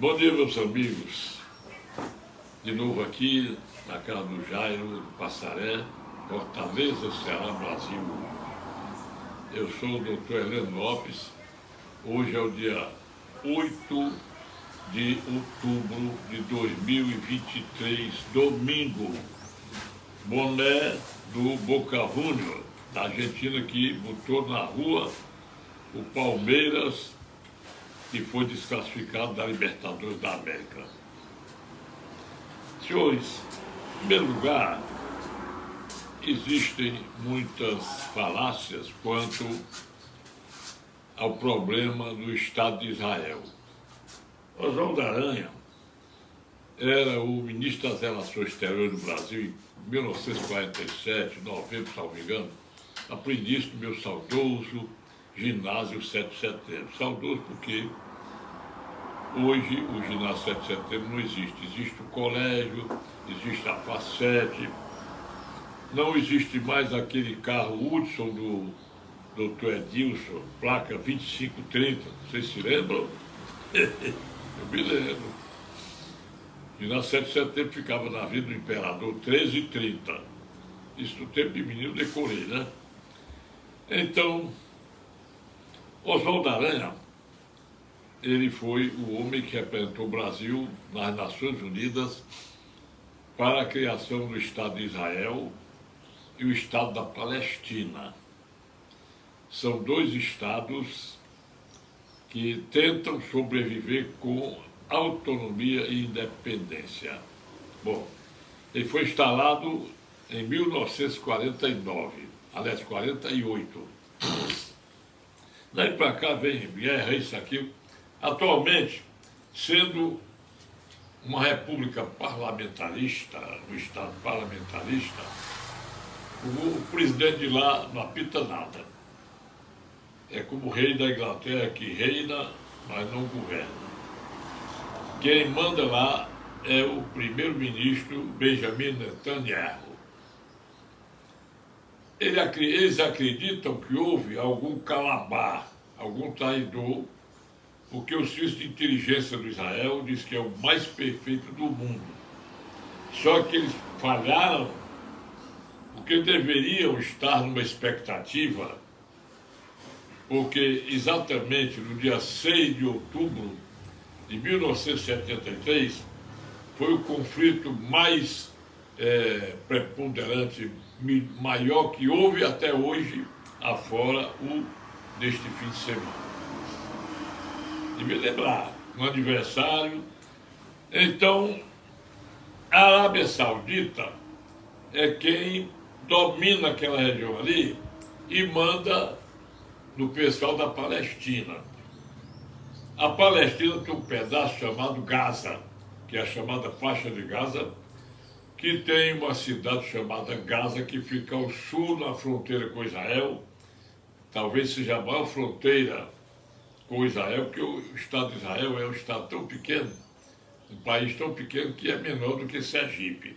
Bom dia, meus amigos. De novo aqui na casa do Jairo, do Passaré, Fortaleza, Ceará, Brasil. Eu sou o Dr. Heleno Lopes. Hoje é o dia 8 de outubro de 2023, domingo. Boné do Boca Juniors, da Argentina, que botou na rua o Palmeiras, que foi desclassificado da Libertadores da América. Senhores, em primeiro lugar, existem muitas falácias quanto ao problema do Estado de Israel. Oswaldo Aranha era o ministro das Relações Exteriores do Brasil em 1947, novembro, salvo engano, aprendi isso no meu saudoso ginásio 7 de setembro. Saudoso porque hoje o ginásio 7 de setembro não existe. Existe o colégio, existe a Facete, não existe mais aquele carro Hudson do Dr. Edilson, placa 2530, vocês se lembram? Eu me lembro. O ginásio 7 de setembro ficava na Vida do Imperador 1330. Isso no tempo de menino decorei, né? Então, Oswaldo Aranha, ele foi o homem que representou o Brasil nas Nações Unidas para a criação do Estado de Israel e o Estado da Palestina. São dois estados que tentam sobreviver com autonomia e independência. Bom, ele foi instalado em 1949, aliás, 48. Daí para cá vem guerra, isso, aquilo. Atualmente, sendo uma república parlamentarista, um Estado parlamentarista, o presidente de lá não apita nada. É como o rei da Inglaterra, que reina, mas não governa. Quem manda lá é o primeiro-ministro Benjamin Netanyahu. Eles acreditam que houve algum calabar, algum traidor, porque o serviço de inteligência do Israel diz que é o mais perfeito do mundo. Só que eles falharam porque deveriam estar numa expectativa, porque exatamente no dia 6 de outubro de 1973 foi o conflito mais preponderante, maior que houve até hoje, afora o deste fim de semana. E me lembrar, um aniversário. Então, a Arábia Saudita é quem domina aquela região ali e manda no pessoal da Palestina. A Palestina tem um pedaço chamado Gaza, que é a chamada faixa de Gaza, que tem uma cidade chamada Gaza, que fica ao sul, na fronteira com Israel. Talvez seja a maior fronteira com Israel, porque o Estado de Israel é um Estado tão pequeno, um país tão pequeno que é menor do que Sergipe.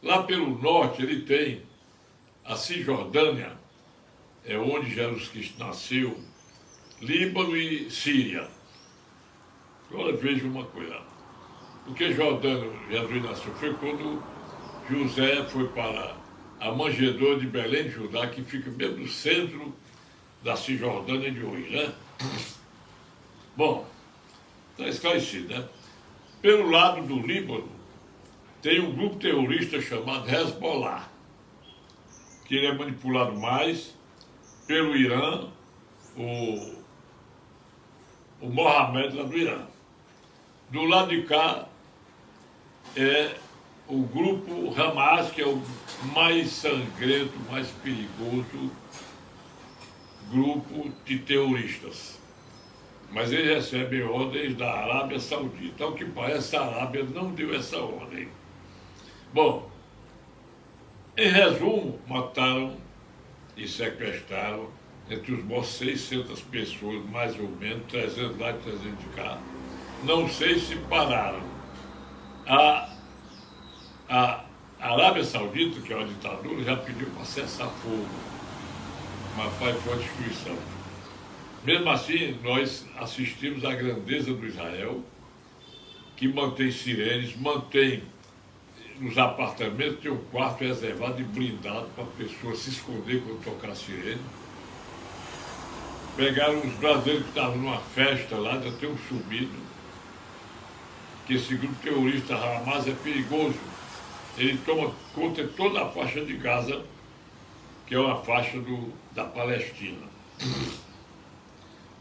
Lá pelo norte ele tem a Cisjordânia, é onde Jesus Cristo nasceu, Líbano e Síria. Agora veja uma coisa, porque Jordânia, Jesus nasceu, foi quando José foi para a manjedoura de Belém de Judá, que fica mesmo no centro da Cisjordânia de hoje, né? Bom, está esclarecido, né? Pelo lado do Líbano, tem um grupo terrorista chamado Hezbollah, que ele é manipulado mais pelo Irã, o Mohammed lá do Irã. Do lado de cá é o grupo Hamas, que é o mais sangrento, mais perigoso grupo de terroristas. Mas eles recebem ordens da Arábia Saudita. Ao que parece, a Arábia não deu essa ordem. Bom, em resumo, mataram e sequestraram entre os mortos 600 pessoas, mais ou menos, 300 lá e 300 de cá. Não sei se pararam. A Arábia Saudita, que é uma ditadura, já pediu para cessar fogo, mas foi a destruição. Mesmo assim, nós assistimos à grandeza do Israel, que mantém sirenes, mantém nos apartamentos, tem um quarto reservado e blindado para a pessoa se esconder quando tocar a sirene. Pegaram os brasileiros que estavam numa festa lá, já tem um sumido, que esse grupo terrorista Hamas é perigoso. Ele toma conta de toda a faixa de Gaza, que é uma faixa da Palestina.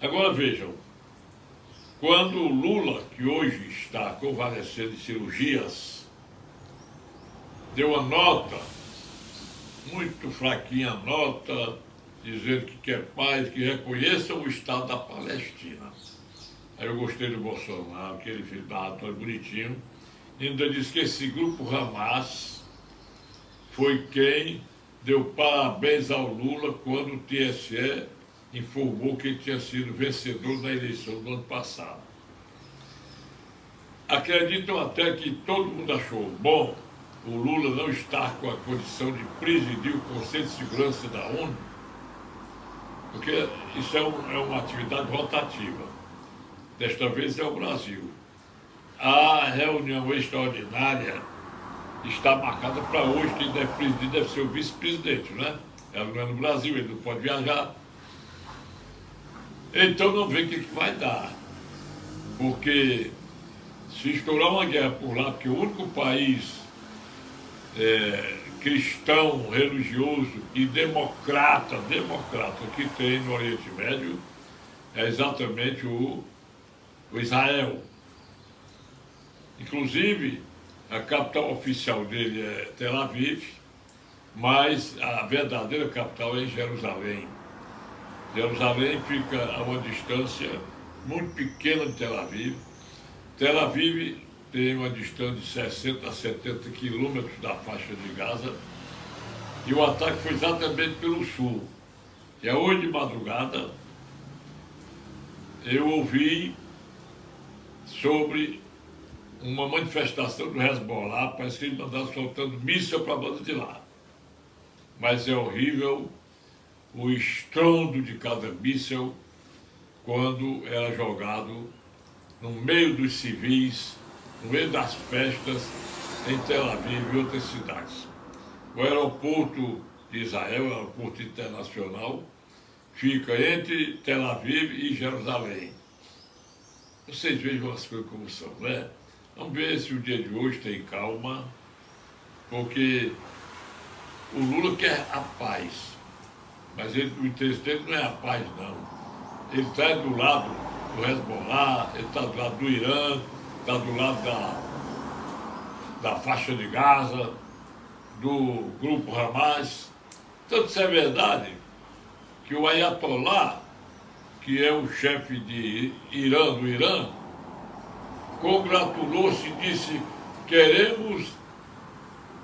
Agora vejam, quando o Lula, que hoje está convalescendo de cirurgias, deu uma nota, muito fraquinha nota, dizendo que quer paz, que reconheçam o Estado da Palestina. Aí eu gostei do Bolsonaro, que ele fez todo bonitinho, ainda disse que esse grupo Hamas foi quem deu parabéns ao Lula quando o TSE informou que ele tinha sido vencedor da eleição do ano passado. Acreditam até que todo mundo achou bom o Lula não estar com a condição de presidir o Conselho de Segurança da ONU, porque isso é uma atividade rotativa. Desta vez é o Brasil. A reunião extraordinária está marcada para hoje. Quem deve presidir deve ser o vice-presidente, né? Ela não é no Brasil, ele não pode viajar. Então não vê o que vai dar. Porque se estourar uma guerra por lá, porque o único país cristão, religioso e democrata que tem no Oriente Médio é exatamente o Israel. Inclusive, a capital oficial dele é Tel Aviv, mas a verdadeira capital é em Jerusalém. Jerusalém fica a uma distância muito pequena de Tel Aviv. Tel Aviv tem uma distância de 60 a 70 quilômetros da faixa de Gaza, e o ataque foi exatamente pelo sul. E hoje de madrugada eu ouvi sobre uma manifestação do Hezbollah, parece que eles mandaram soltando míssil para a banda de lá. Mas é horrível o estrondo de cada míssil quando era jogado no meio dos civis, no meio das festas, em Tel Aviv e outras cidades. O aeroporto de Israel, o aeroporto internacional, fica entre Tel Aviv e Jerusalém. Vocês vejam as coisas como são, né? Vamos ver se o dia de hoje tem calma, porque o Lula quer a paz, mas o interesse dele não é a paz, não. Ele está do lado do Hezbollah, ele está do lado do Irã, está do lado da faixa de Gaza, do grupo Hamas. Tanto isso é verdade que o Ayatollah, que é o chefe do Irã, congratulou-se e disse: queremos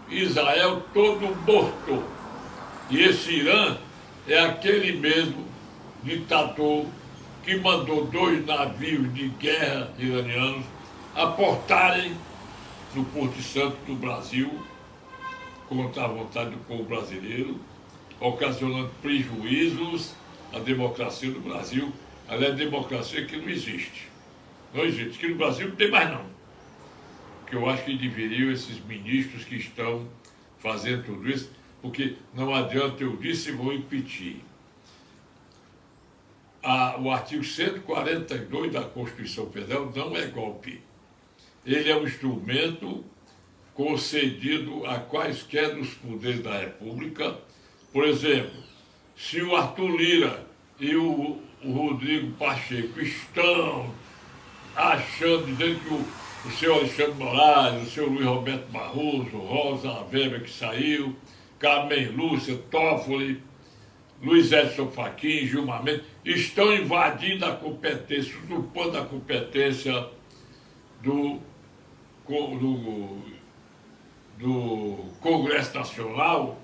Israel todo morto. E esse Irã é aquele mesmo ditador que mandou 2 navios de guerra iranianos aportarem no Porto Santo do Brasil, contra a vontade do povo brasileiro, ocasionando prejuízos à democracia do Brasil. Aliás, democracia que não existe. Não existe. Que no Brasil não tem mais, não. Que eu acho que deveriam esses ministros que estão fazendo tudo isso, porque não adianta, eu disse e vou repetir. O artigo 142 da Constituição Federal não é golpe. Ele é um instrumento concedido a quaisquer dos poderes da República. Por exemplo, se o Arthur Lira e o Rodrigo Pacheco estão achando, dizendo que o senhor Alexandre Moraes, o senhor Luiz Roberto Barroso, Rosa Weber que saiu, Carmen Lúcia, Toffoli, Luiz Edson Fachin, Gilmar Mendes, estão invadindo a competência, usurpando a competência do Congresso Nacional,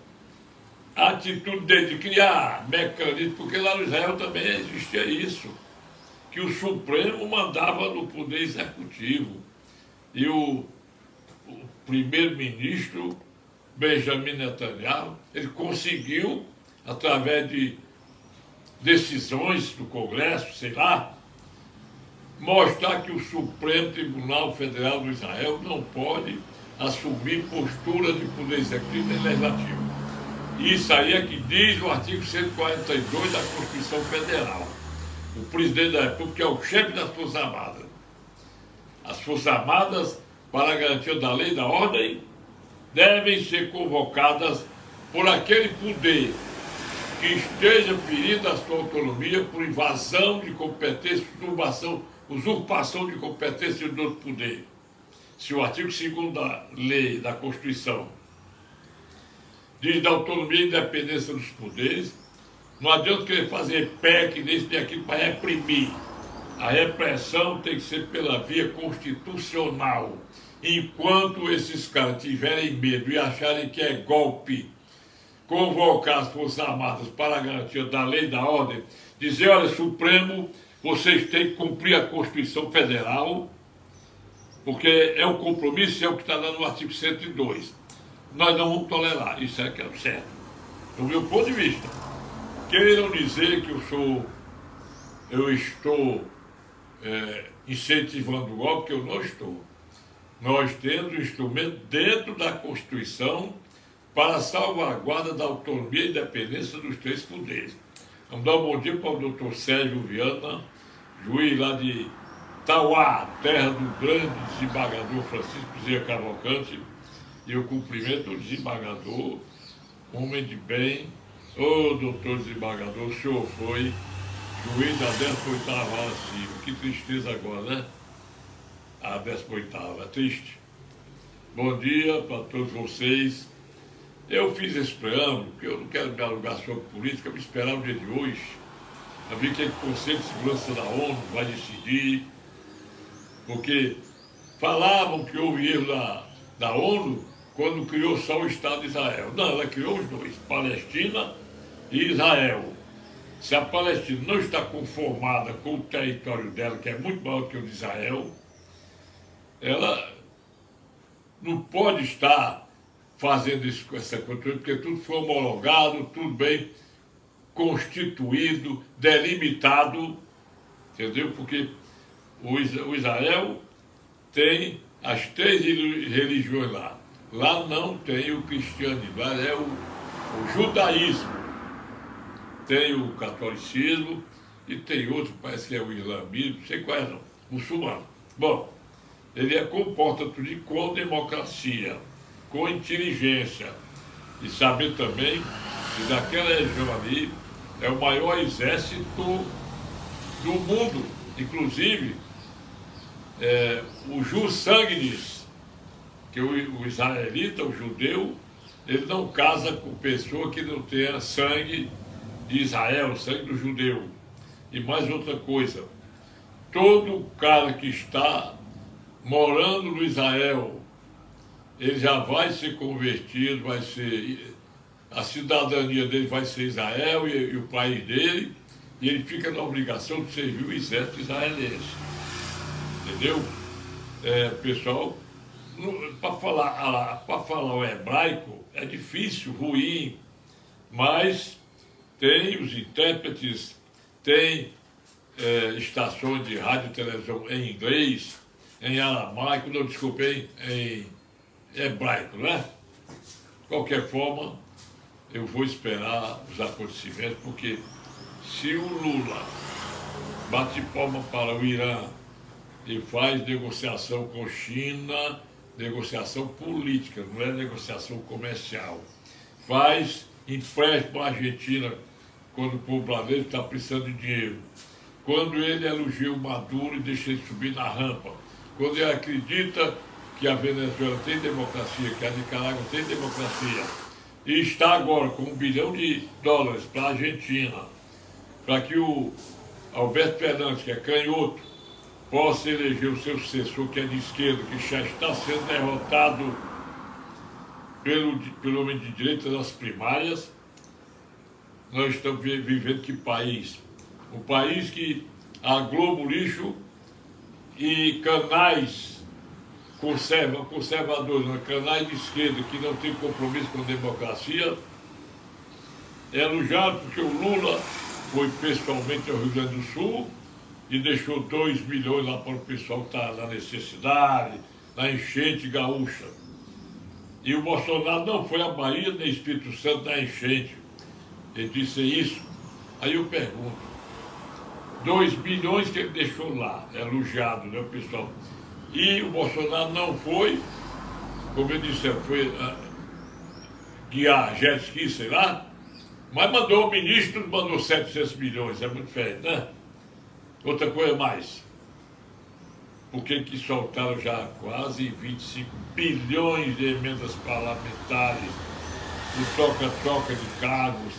a atitude dele de criar mecanismos, porque lá no Israel também existia isso, que o Supremo mandava no Poder Executivo. E o primeiro-ministro Benjamin Netanyahu, ele conseguiu, através de decisões do Congresso, sei lá, mostrar que o Supremo Tribunal Federal do Israel não pode assumir postura de poder executivo e legislativo. Isso aí é que diz o artigo 142 da Constituição Federal. O presidente da República é o chefe das Forças Armadas. As Forças Armadas, para a garantia da lei e da ordem, devem ser convocadas por aquele poder que esteja ferindo a sua autonomia por invasão de competência, usurpação de competência do outro poder. Se o artigo 2º da lei, da Constituição, diz da autonomia e independência dos poderes, não adianta querer fazer PEC desse e aquilo para reprimir. A repressão tem que ser pela via constitucional. Enquanto esses caras tiverem medo e acharem que é golpe convocar as Forças Armadas para a garantia da lei e da ordem, dizer, olha, Supremo, vocês têm que cumprir a Constituição Federal, porque é o compromisso, é o que está lá no artigo 102. Nós não vamos tolerar, isso é que é o certo. Do meu ponto de vista, queiram dizer que eu estou incentivando o golpe, que eu não estou. Nós temos um instrumento dentro da Constituição para a salvaguarda da autonomia e independência dos três poderes. Vamos dar um bom dia para o doutor Sérgio Viana, juiz lá de Tauá, terra do grande desembargador Francisco Bezerra Cavalcante, e eu cumprimento o desembargador, homem de bem. Ô doutor desembargador, o senhor foi juiz da 18ª Vara Civil. Que tristeza agora, né? A 18ª, é triste. Bom dia para todos vocês. Eu fiz esse preâmbulo, porque eu não quero me alugar sobre política, me esperar o dia de hoje. Eu vi que o Conselho de Segurança da ONU vai decidir, porque falavam que houve erro da ONU quando criou só o Estado de Israel. Não, ela criou os dois, Palestina e Israel. Se a Palestina não está conformada com o território dela, que é muito maior que o de Israel, ela não pode estar fazendo isso com essa coisa, porque tudo foi homologado, tudo bem constituído, delimitado, entendeu? Porque o Israel tem as três religiões lá. Lá não tem o cristianismo, lá é o judaísmo. Tem o catolicismo e tem outro, parece que é o islamismo, não sei qual é não, muçulmano. Bom, ele comporta tudo com democracia, com inteligência, e saber também que naquela região ali é o maior exército do mundo, inclusive o jus sanguinis, que o israelita, o judeu, ele não casa com pessoa que não tenha sangue de Israel, sangue do judeu. E mais outra coisa, todo cara que está morando no Israel, ele já vai ser convertido, a cidadania dele vai ser Israel e o país dele, e ele fica na obrigação de servir o exército israelense. Entendeu? Pessoal, para falar o hebraico é difícil, ruim, mas tem os intérpretes, tem estações de rádio e televisão em inglês, em aramaico, não, desculpe, em hebraico, né? De qualquer forma, eu vou esperar os acontecimentos, porque se o Lula bate palma para o Irã e faz negociação com a China, negociação política, não é negociação comercial, faz empréstimo à Argentina quando o povo brasileiro está precisando de dinheiro, quando ele elogia o Maduro e deixa ele subir na rampa, quando ele acredita que a Venezuela tem democracia, que a Nicarágua tem democracia, e está agora com $1 bilhão para a Argentina, para que o Alberto Fernandes, que é canhoto, possa eleger o seu sucessor, que é de esquerda, que já está sendo derrotado pelo homem de direita nas primárias. Nós estamos vivendo que país? Um país que a Globo Lixo e canais conservadores, canais de esquerda que não têm compromisso com a democracia, elogiado porque o Lula foi pessoalmente ao Rio Grande do Sul e deixou 2 milhões lá para o pessoal que está na necessidade, na enchente gaúcha. E o Bolsonaro não foi à Bahia nem Espírito Santo na enchente. Ele disse isso. Aí eu pergunto, 2 bilhões que ele deixou lá, elogiado, né, o pessoal. E o Bolsonaro não foi, como eu disse, foi guiar jet ski, sei lá, mas mandou o ministro, mandou 700 milhões, é muito feio, né? Outra coisa mais, porque que soltaram já quase 25 bilhões de emendas parlamentares, o troca-troca de cargos,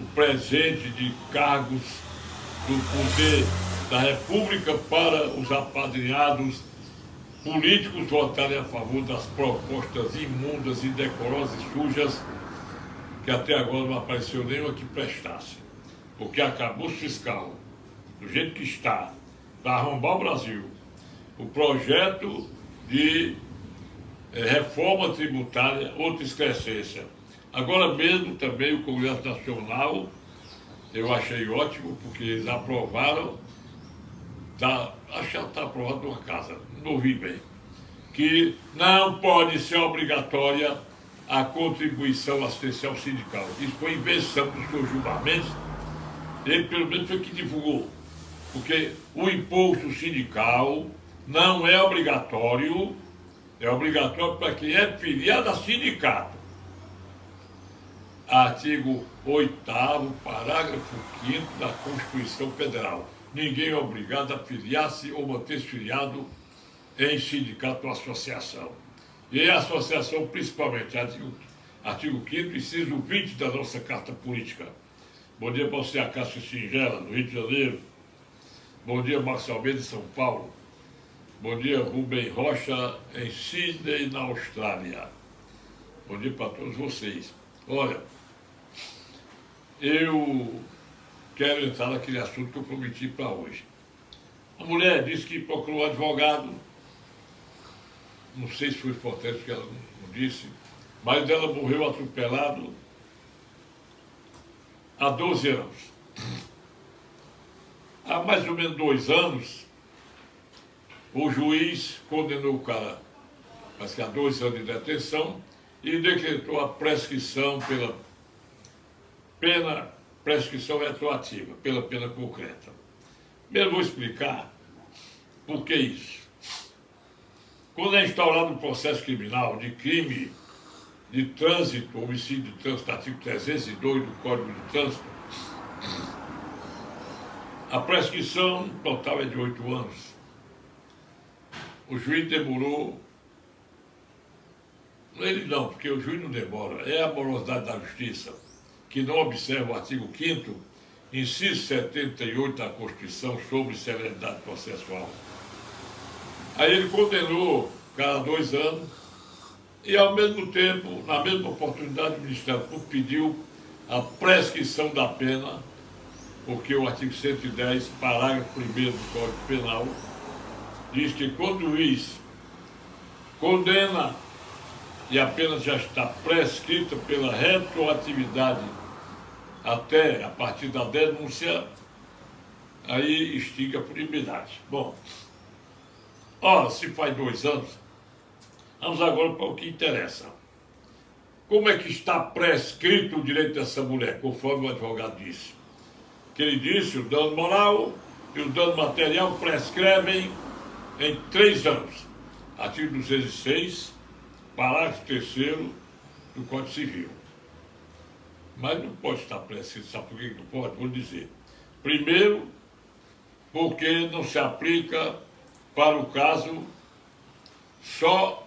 o presente de cargos do poder da República para os apadrinhados políticos votarem a favor das propostas imundas, indecorosas e sujas, que até agora não apareceu nenhuma que prestasse. Porque acabou o fiscal, do jeito que está, para arrombar o Brasil, o projeto de reforma tributária, outra excrescência. Agora mesmo também o Congresso Nacional, eu achei ótimo, porque eles aprovaram, acho que está aprovado numa casa, não ouvi bem, que não pode ser obrigatória a contribuição assistencial sindical. Isso foi invenção do senhor Gilmar Mendes, ele pelo menos foi que divulgou, porque o imposto sindical não é obrigatório, é obrigatório para quem é filiado a sindicato. Artigo 8º, parágrafo 5º da Constituição Federal. Ninguém é obrigado a filiar-se ou manter-se filiado em sindicato ou associação. E a associação, principalmente, artigo 5º, inciso 20 da nossa Carta Política. Bom dia para você, Acácio Singela, do Rio de Janeiro. Bom dia, Marcos Almeida, de São Paulo. Bom dia, Rubem Rocha, em Sydney, na Austrália. Bom dia para todos vocês. Olha, eu quero entrar naquele assunto que eu prometi para hoje. A mulher disse que procurou um advogado, não sei se foi importante que ela não disse, mas ela morreu atropelado há 12 anos. Há mais ou menos 2 anos, o juiz condenou o cara, acho que há 2 anos de detenção, e decretou a prescrição pela prescrição retroativa, pela pena concreta. Primeiro vou explicar por que isso. Quando é instaurado um processo criminal de crime de trânsito, homicídio de trânsito, artigo 302 do Código de Trânsito, a prescrição total é de 8 anos. O juiz demorou. Ele não, porque o juiz não demora, é a morosidade da justiça, que não observa o artigo 5º, inciso 78 da Constituição sobre celeridade processual. Aí ele condenou o cara a 2 anos e, ao mesmo tempo, na mesma oportunidade, o Ministério Público pediu a prescrição da pena, porque o artigo 110, parágrafo 1º do Código Penal, diz que quando o juiz condena e a pena já está prescrita pela retroatividade até a partir da denúncia, aí extingue a punibilidade. Bom, ora, se faz 2 anos, vamos agora para o que interessa. Como é que está prescrito o direito dessa mulher, conforme o advogado disse? Que ele disse, o dano moral e o dano material prescrevem em 3 anos. Artigo 206, parágrafo 3º do Código Civil. Mas não pode estar prescrito, sabe por que não pode? Vou dizer. Primeiro, porque não se aplica para o caso só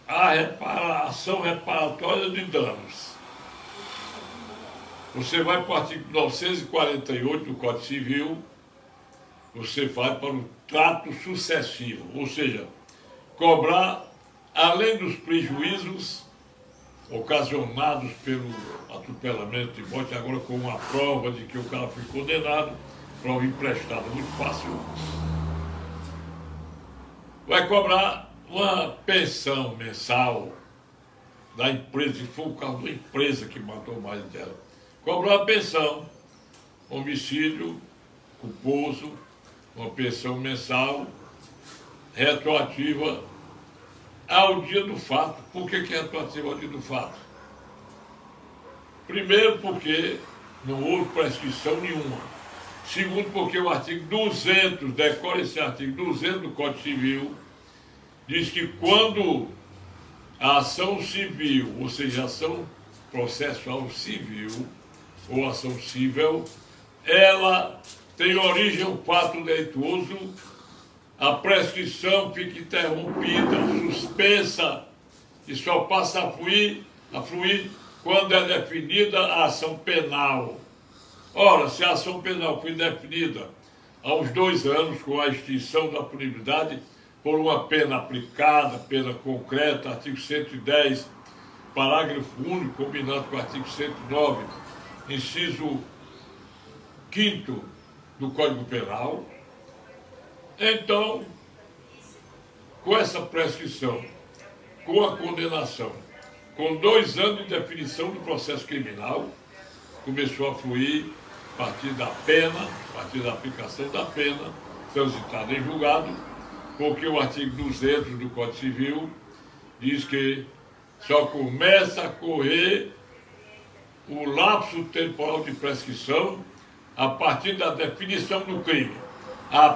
a ação reparatória de danos. Você vai para o artigo 948 do Código Civil, você vai para o trato sucessivo, ou seja, cobrar, além dos prejuízos ocasionados pelo atropelamento de morte, agora com uma prova de que o cara foi condenado, prova emprestada, muito fácil, vai cobrar uma pensão mensal da empresa, que foi o caso da empresa que matou o marido dela. Cobrar uma pensão, homicídio culposo, uma pensão mensal retroativa ao dia do fato. Por que é retroativa ao dia do fato? Primeiro, porque não houve prescrição nenhuma. Segundo, porque o artigo 200, decore esse artigo 200 do Código Civil, diz que quando a ação civil, ou seja, ação processual civil, ou ação civil, ela tem origem ao fato delituoso, a prescrição fica interrompida, suspensa, e só passa a fluir quando é definida a ação penal. Ora, se a ação penal foi definida há uns 2 anos com a extinção da punibilidade por uma pena aplicada, pena concreta, artigo 110, parágrafo único, combinado com o artigo 109, inciso 5º do Código Penal, então, com essa prescrição, com a condenação, com 2 anos de definição do processo criminal, começou a fluir a partir da pena, a partir da aplicação da pena, transitada em julgado, porque o artigo 200 do Código Civil diz que só começa a correr o lapso temporal de prescrição a partir da definição do crime. A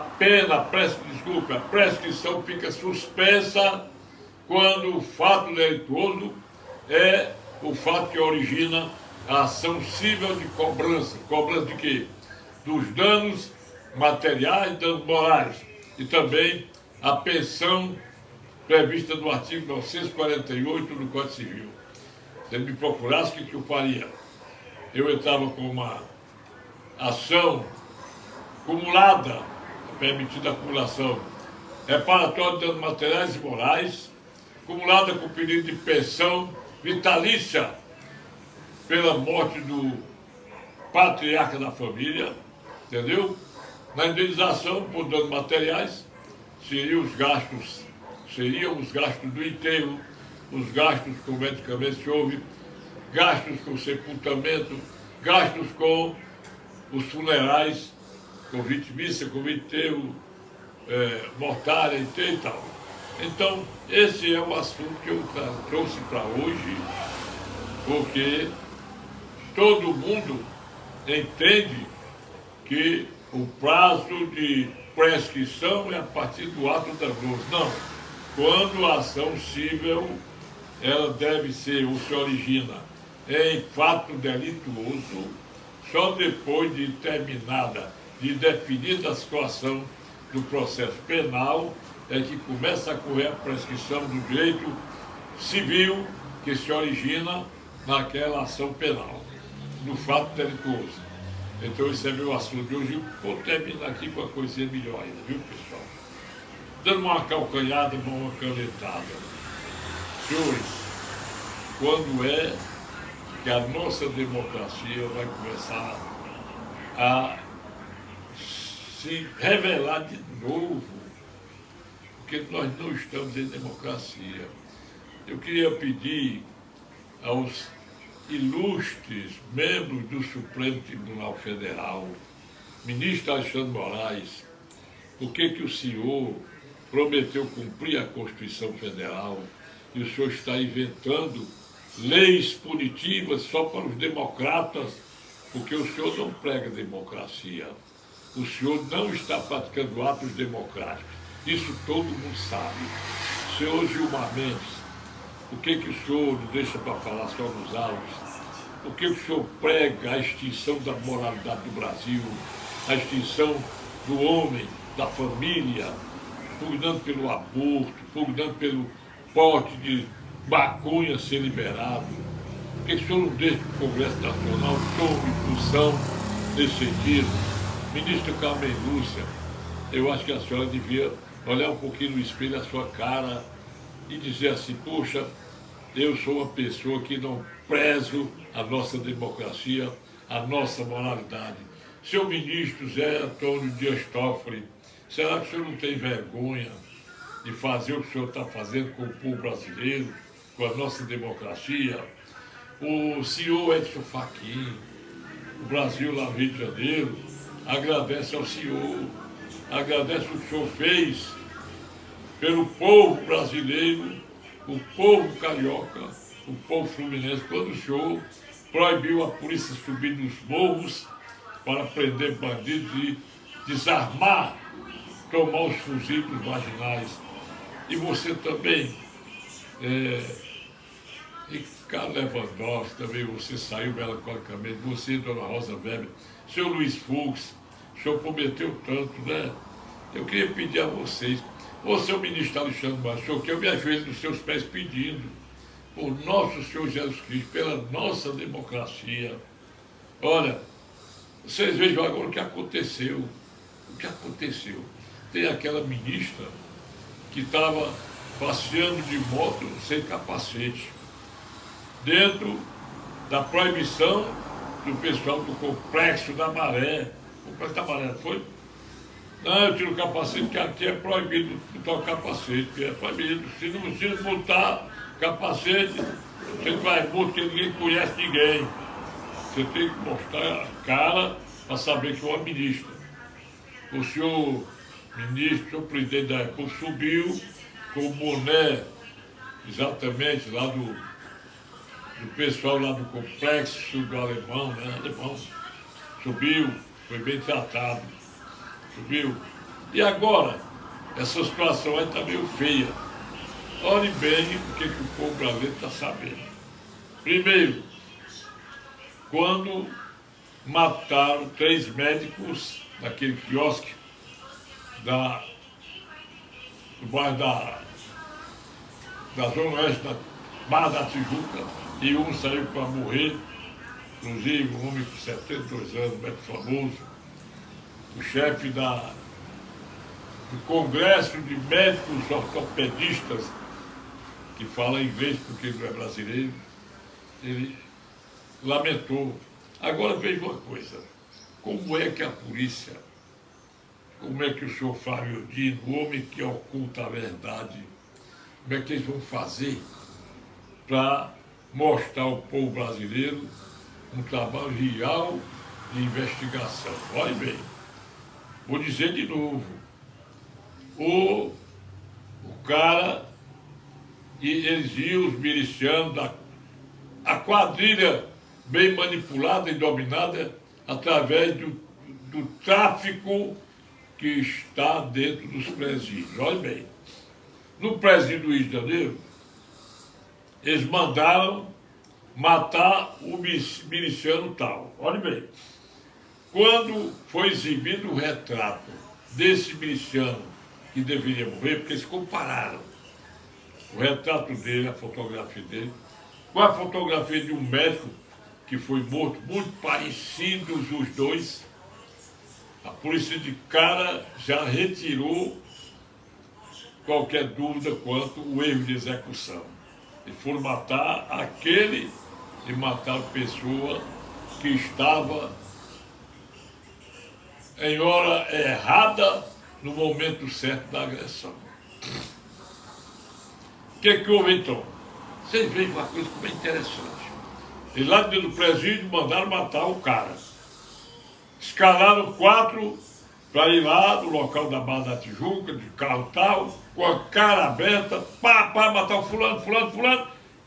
prescrição fica suspensa quando o fato delituoso é o fato que origina a ação civil de cobrança. Cobrança de quê? Dos danos materiais, danos morais. E também a pensão prevista no artigo 948 do Código Civil. Se ele me procurasse, o que eu faria? Eu entrava com uma ação acumulada, permitida a acumulação, reparatório de danos materiais e morais, acumulada com pedido de pensão vitalícia pela morte do patriarca da família, entendeu? Na indenização por danos materiais, seriam os gastos do enterro, os gastos com medicamentos que houve, gastos com sepultamento, gastos com os funerais, com vitimícia, com enterro, mortária, enterro e tal. Então, esse é o assunto que eu trouxe para hoje, porque todo mundo entende que o prazo de prescrição é a partir do ato danoso. Não. Quando a ação civil, ela deve ser, ou se origina em fato delituoso, só depois de terminada, de definida a situação do processo penal, é que começa a correr a prescrição do direito civil que se origina naquela ação penal, no fato delituoso. Então esse é meu assunto de hoje. Vou terminar aqui com uma coisinha melhor ainda, viu, pessoal? Dando uma calcanhada, uma canetada. Senhores, quando é que a nossa democracia vai começar a se revelar de novo? Porque nós não estamos em democracia. Eu queria pedir aos ilustres membros do Supremo Tribunal Federal, ministro Alexandre Moraes, por que o senhor prometeu cumprir a Constituição Federal e o senhor está inventando leis punitivas só para os democratas, porque o senhor não prega democracia. O senhor não está praticando atos democráticos. Isso todo mundo sabe. Senhor Gilmar Mendes, por que o senhor não deixa para falar só nos autos? Por que o senhor prega a extinção da moralidade do Brasil, a extinção do homem, da família, pugnando pelo aborto, pugnando pelo porte de maconha ser liberado? Por que o senhor não deixa que o Congresso Nacional tome função nesse sentido? Ministro Carmen Lúcia, eu acho que a senhora devia olhar um pouquinho no espelho a sua cara e dizer assim: poxa, eu sou uma pessoa que não prezo a nossa democracia, a nossa moralidade. Seu ministro Zé Antônio Dias Toffoli, será que o senhor não tem vergonha de fazer o que o senhor está fazendo com o povo brasileiro, com a nossa democracia? O senhor Edson Fachin, o Brasil lá no Rio de Janeiro, agradece ao senhor agradece o que o senhor fez pelo povo brasileiro, o povo carioca, o povo fluminense, quando o senhor proibiu a polícia subir nos morros para prender bandidos e desarmar, tomar os fuzis dos marginais. E você também, Ricardo Lewandowski, também você saiu melancolicamente, você, Dona Rosa Weber, senhor Luiz Fux, o senhor prometeu tanto, né? Eu queria pedir a vocês, você é o ministro Alexandre Machado, que eu me ajoelho nos seus pés pedindo, por nosso Senhor Jesus Cristo, pela nossa democracia. Olha, vocês vejam agora o que aconteceu. O que aconteceu? Tem aquela ministra que estava passeando de moto sem capacete, dentro da proibição do pessoal do Complexo da Maré. O Complexo da Maré foi? Não, eu tiro o capacete, porque aqui é proibido botar o capacete, porque é proibido. Se não botar capacete, você não vai multa, porque ninguém conhece ninguém. Você tem que mostrar a cara para saber que é uma ministra. O senhor ministro, o senhor presidente da República subiu com o boné, exatamente, lá do pessoal lá do Complexo do Alemão, né? Alemão. Subiu, foi bem tratado. Subiu. E agora, essa situação aí está meio feia. Olhe bem o que o povo brasileiro está sabendo. Primeiro, quando mataram 3 médicos daquele quiosque do bairro da Zona Oeste, da Barra da Tijuca, e um saiu para morrer, inclusive um homem com 72 anos, médico famoso, o chefe do Congresso de Médicos Ortopedistas, que fala inglês porque não é brasileiro, ele lamentou. Agora veja uma coisa, como é que a polícia, como é que o senhor Flávio Dino, o homem que oculta a verdade, como é que eles vão fazer para mostrar ao povo brasileiro um trabalho real de investigação? Olha bem, vou dizer de novo, o cara, e eles viam os milicianos, a quadrilha bem manipulada e dominada através do tráfico que está dentro dos presídios. Olha bem, no presídio do Rio de Janeiro, eles mandaram matar o miliciano tal. Olha bem, quando foi exibido o retrato desse miliciano que deveria morrer, porque eles compararam o retrato dele, a fotografia dele, com a fotografia de um médico que foi morto, muito parecidos os dois, a polícia de cara já retirou qualquer dúvida quanto ao erro de execução. E foram matar aquele e matar a pessoa que estava em hora errada, no momento certo da agressão. O que houve então? Vocês veem uma coisa bem interessante. E lá dentro do presídio mandaram matar o cara. Escalaram 4 para ir lá no local da Barra da Tijuca, de carro tal, com a cara aberta, matar o fulano,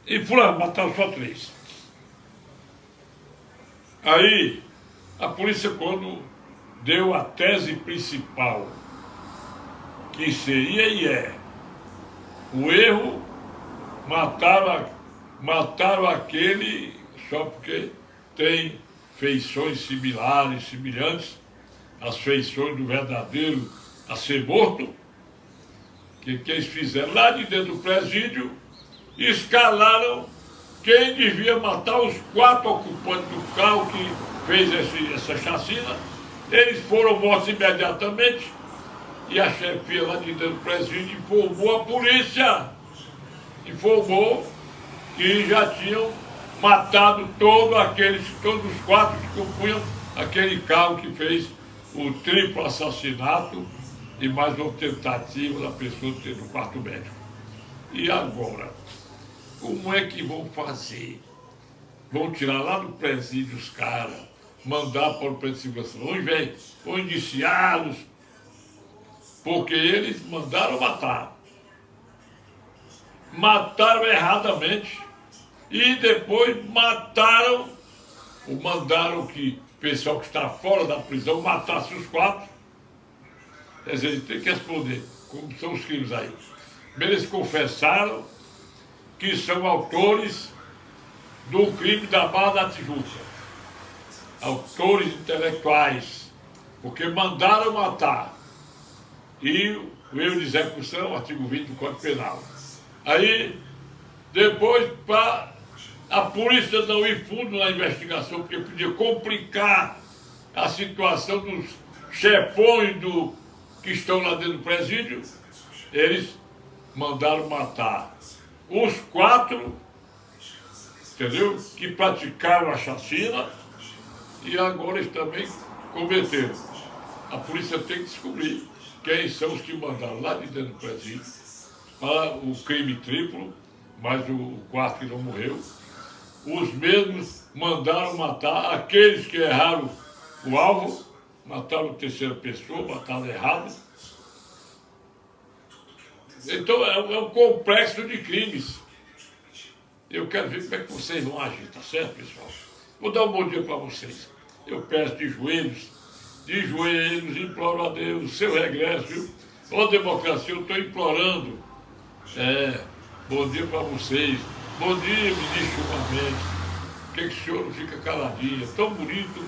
e fulano, mataram só 3. Aí, a polícia, quando deu a tese principal, que seria e é o erro, mataram aquele só porque tem feições similares, semelhantes às feições do verdadeiro a ser morto, que eles fizeram lá de dentro do presídio, escalaram quem devia matar os 4 ocupantes do carro que fez essa chacina. Eles foram mortos imediatamente e a chefia lá de dentro do presídio informou a polícia, informou que já tinham matado todos os 4 que compunham aquele carro que fez o triplo assassinato e mais uma tentativa da pessoa ter no quarto médico. E agora, como é que vão fazer? Vão tirar lá do presídio os caras, mandar para o presídio de segurança, vão indiciá-los, porque eles mandaram matar. Mataram erradamente e depois mataram, ou mandaram que o pessoal que está fora da prisão matasse os 4. Quer dizer, ele tem que responder como são os crimes aí. Eles confessaram que são autores do crime da Barra da Tijuca. Autores intelectuais, porque mandaram matar. E o erro de execução, artigo 20 do Código Penal. Aí, depois, para a polícia não ir fundo na investigação, porque podia complicar a situação dos chefões que estão lá dentro do presídio, eles mandaram matar os 4, entendeu? Que praticaram a chacina e agora eles também cometeram. A polícia tem que descobrir quem são os que mandaram lá de dentro do presídio para o crime triplo, mas o 4 que não morreu. Os mesmos mandaram matar aqueles que erraram o alvo, mataram a terceira pessoa, mataram errado. Então é um complexo de crimes. Eu quero ver como é que vocês vão agir, tá certo, pessoal? Vou dar um bom dia para vocês. Eu peço de joelhos, imploro a Deus o seu regresso, viu? Ó democracia, eu estou implorando. Bom dia para vocês. Bom dia, ministro Mendes. Por que o senhor não fica caladinho? É tão bonito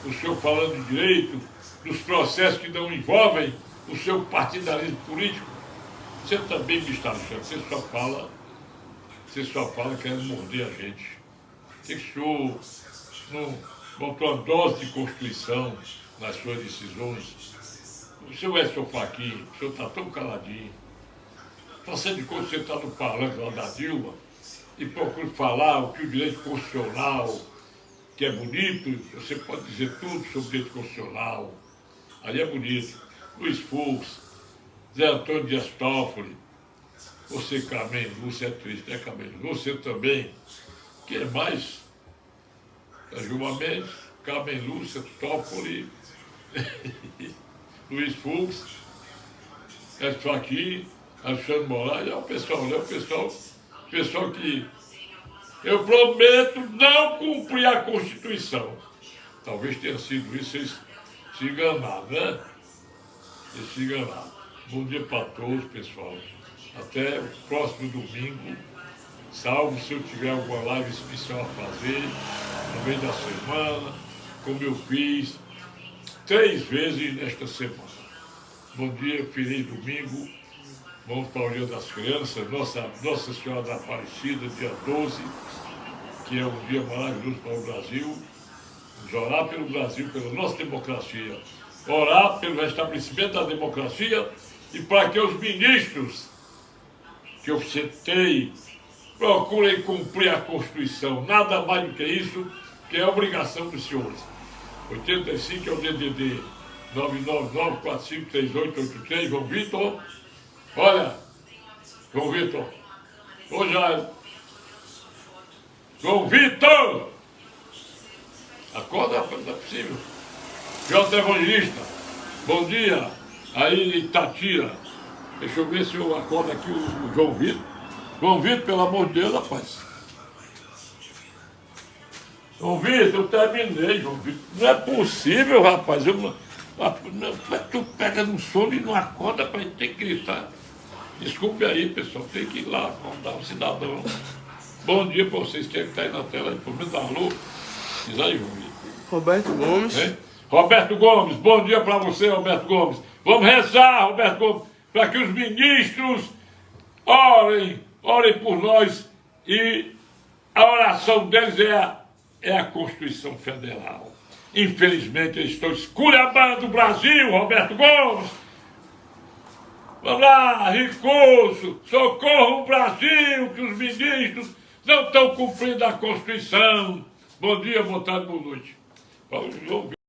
o senhor falando de direito, dos processos que não envolvem o seu partidarismo político. Você também me está achando, você só fala querendo morder a gente. Por que o senhor não botou uma dose de Constituição nas suas decisões? O senhor é seu Faquinho, o senhor está tão caladinho. Fazendo de conta que você está no palanque lá da Dilma e procura falar o que o direito constitucional, que é bonito, você pode dizer tudo sobre o direito constitucional. Aí é bonito. Luiz Fux, Zé Antônio Dias Toffoli, você, Carmen Lúcia, é triste, né, Carmen? Você também, que é mais? A Gilma Mendes, Carmen Lúcia, Toffoli, Luiz Fux, estou aqui, Alexandre Moraes, é o pessoal que eu prometo não cumprir a Constituição. Talvez tenha sido isso, vocês se enganaram, né? Vocês se enganaram. Bom dia para todos, pessoal. Até o próximo domingo, salvo se eu tiver alguma live especial a fazer no meio da semana, como eu fiz 3 vezes nesta semana. Bom dia, feliz domingo. Vamos para o Dia das Crianças, Nossa Senhora da Aparecida, dia 12, que é um dia maravilhoso para o Brasil. Vamos orar pelo Brasil, pela nossa democracia. Orar pelo restabelecimento da democracia e para que os ministros que eu citei procurem cumprir a Constituição. Nada mais do que isso, que é obrigação dos senhores. 85 é o DDD 999453883, João Vitor. Olha, João Vitor. Ô Jair. João Vitor! Acorda, não é possível. Jota Evangelista, bom dia. Aí, Itatira. Deixa eu ver se eu acordo aqui o João Vitor. João Vitor, pelo amor de Deus, rapaz. João Vitor, eu terminei, João Vitor. Não é possível, rapaz. Tu pega no sono e não acorda, rapaz, tem que gritar. Desculpe aí, pessoal, tem que ir lá acordar o cidadão. Bom dia para vocês que estão aí na tela, pelo menos alô. Diz aí, João Vitor. Roberto Gomes. É? Roberto Gomes, bom dia para você, Roberto Gomes. Vamos rezar, Roberto Gomes, para que os ministros orem por nós e a oração deles é a Constituição Federal. Infelizmente, eles estão esculhambando o Brasil, Roberto Gomes. Vamos lá, recurso, socorro o Brasil, que os ministros não estão cumprindo a Constituição. Bom dia, boa tarde, boa noite. Vamos